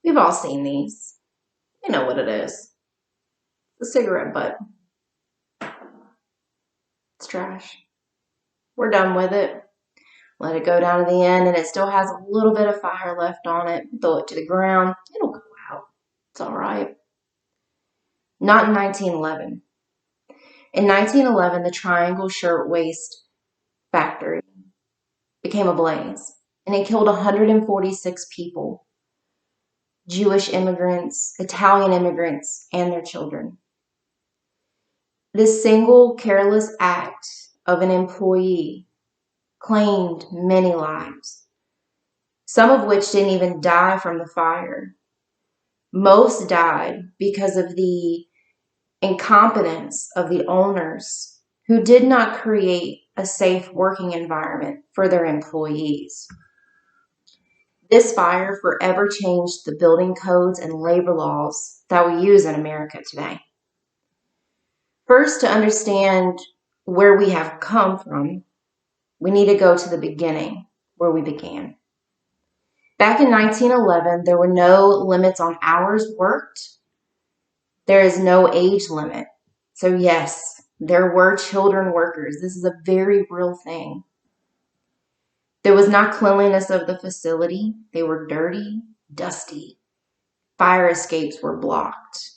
We've all seen these. You know what it is. The cigarette butt. It's trash. We're done with it. Let it go down to the end, and it still has a little bit of fire left on it. Throw it to the ground. It'll go out. It's all right. Not in 1911. In 1911, the Triangle Shirtwaist Factory became ablaze, and it killed 146 people, Jewish immigrants, Italian immigrants, and their children. This single careless act of an employee claimed many lives, some of which didn't even die from the fire. Most died because of the incompetence of the owners who did not create a safe working environment for their employees. This fire forever changed the building codes and labor laws that we use in America today. First, to understand where we have come from, we need to go to the beginning, where we began. Back in 1911, there were no limits on hours worked. There is no age limit. So yes, there were children workers. This is a very real thing. There was not cleanliness of the facility. They were dirty, dusty. Fire escapes were blocked.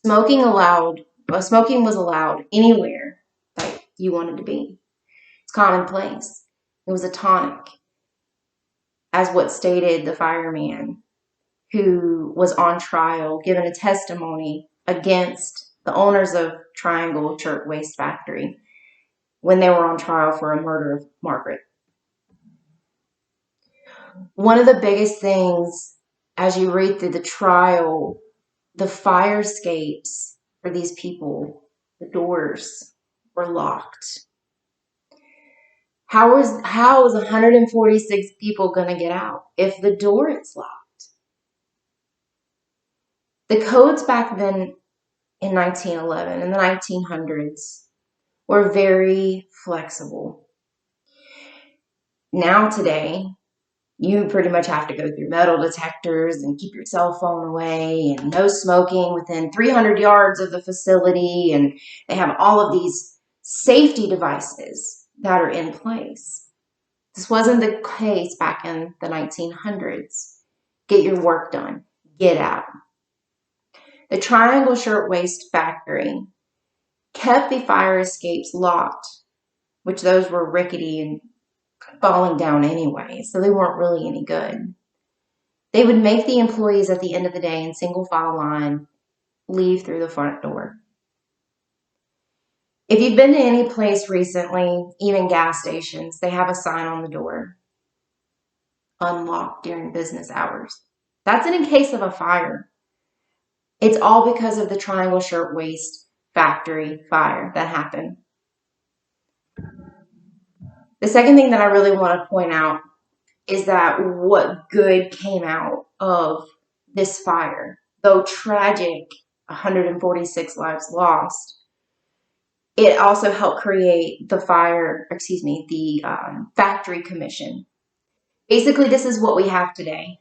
Smoking was allowed anywhere that you wanted to be. It's commonplace. It was a tonic, as what stated the fireman who was on trial, given a testimony against the owners of Triangle Shirtwaist Factory when they were on trial for a murder of Margaret. One of the biggest things as you read through the trial, the fire escapes for these people, the doors were locked. How is 146 people going to get out if the door is locked? The codes back then in 1911, in the 1900s, were very flexible. Now today, you pretty much have to go through metal detectors and keep your cell phone away and no smoking within 300 yards of the facility. And they have all of these safety devices that are in place. This wasn't the case back in the 1900s. Get your work done. Get out. The Triangle Shirtwaist Factory kept the fire escapes locked, which those were rickety and falling down anyway, so they weren't really any good. They would make the employees at the end of the day in single file line leave through the front door. If you've been to any place recently, even gas stations, they have a sign on the door, unlocked during business hours. That's in case of a fire. It's all because of the Triangle Shirtwaist Factory fire that happened. The second thing that I really want to point out is that what good came out of this fire, though tragic, 146 lives lost, it also helped create the factory commission. Basically, this is what we have today.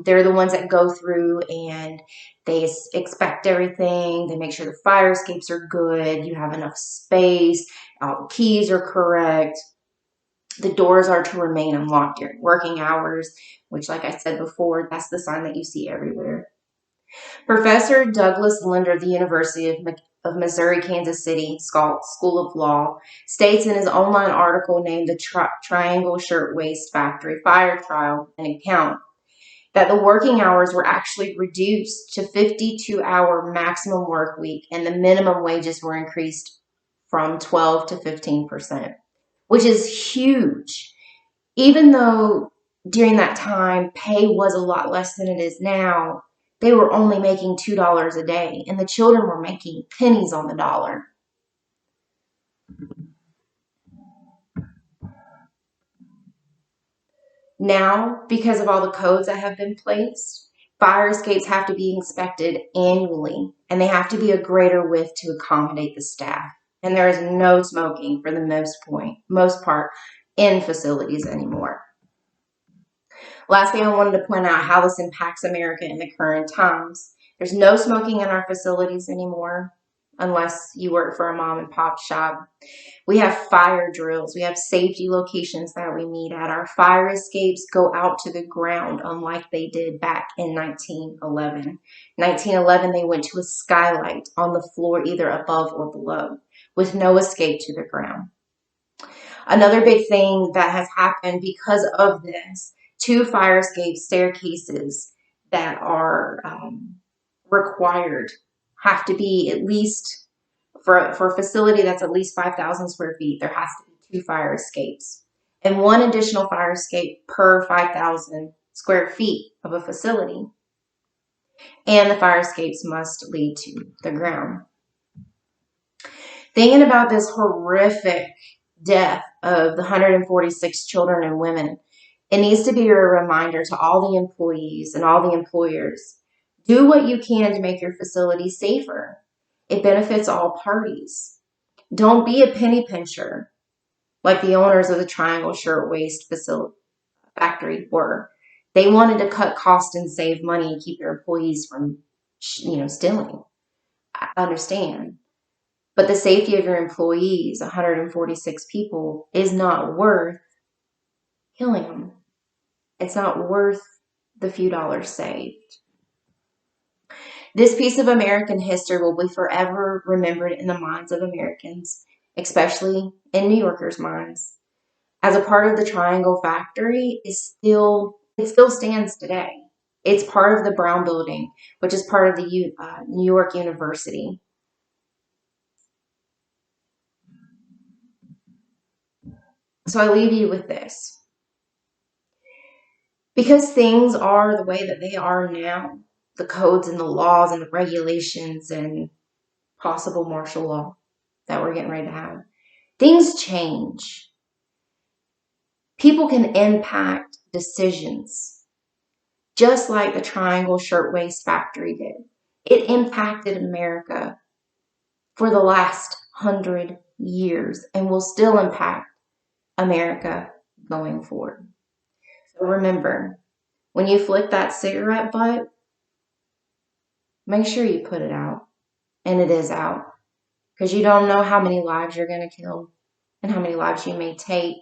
They're the ones that go through and they inspect everything. They make sure the fire escapes are good. You have enough space. All the keys are correct. The doors are to remain unlocked during working hours, which, like I said before, that's the sign that you see everywhere. Professor Douglas Linder of the University of Missouri, Kansas City School of Law states in his online article named The Triangle Shirtwaist Factory Fire Trial and Account that the working hours were actually reduced to 52-hour maximum work week, and the minimum wages were increased from 12 to 15%, which is huge. Even though during that time pay was a lot less than it is now, they were only making $2 a day, and the children were making pennies on the dollar. Now, because of all the codes that have been placed, fire escapes have to be inspected annually, and they have to be a greater width to accommodate the staff. And there is no smoking for the most part in facilities anymore. Last thing I wanted to point out how this impacts America in the current times. There's no smoking in our facilities anymore unless you work for a mom and pop shop. We have fire drills. We have safety locations that we meet at. Our fire escapes go out to the ground, unlike they did back in 1911. 1911, they went to a skylight on the floor, either above or below, with no escape to the ground. Another big thing that has happened because of this, two fire escape staircases that are required have to be at least, for a facility that's at least 5,000 square feet, there has to be two fire escapes and one additional fire escape per 5,000 square feet of a facility. And the fire escapes must lead to the ground. Thinking about this horrific death of the 146 children and women, it needs to be a reminder to all the employees and all the employers. Do what you can to make your facility safer. It benefits all parties. Don't be a penny pincher like the owners of the Triangle Shirtwaist factory were. They wanted to cut costs and save money and keep their employees from, stealing. I understand. But the safety of your employees, 146 people, is not worth killing them. It's not worth the few dollars saved. This piece of American history will be forever remembered in the minds of Americans, especially in New Yorkers' minds. As a part of the Triangle Factory, it still stands today. It's part of the Brown Building, which is part of the New York University. So I leave you with this. Because things are the way that they are now, the codes and the laws and the regulations and possible martial law that we're getting ready to have, things change. People can impact decisions, just like the Triangle Shirtwaist Factory did. It impacted America for the last 100 years and will still impact America going forward. So remember, when you flick that cigarette butt, make sure you put it out. And it is out. Because you don't know how many lives you're going to kill and how many lives you may take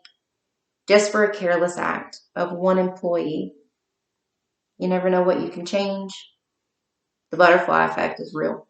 just for a careless act of one employee. You never know what you can change. The butterfly effect is real.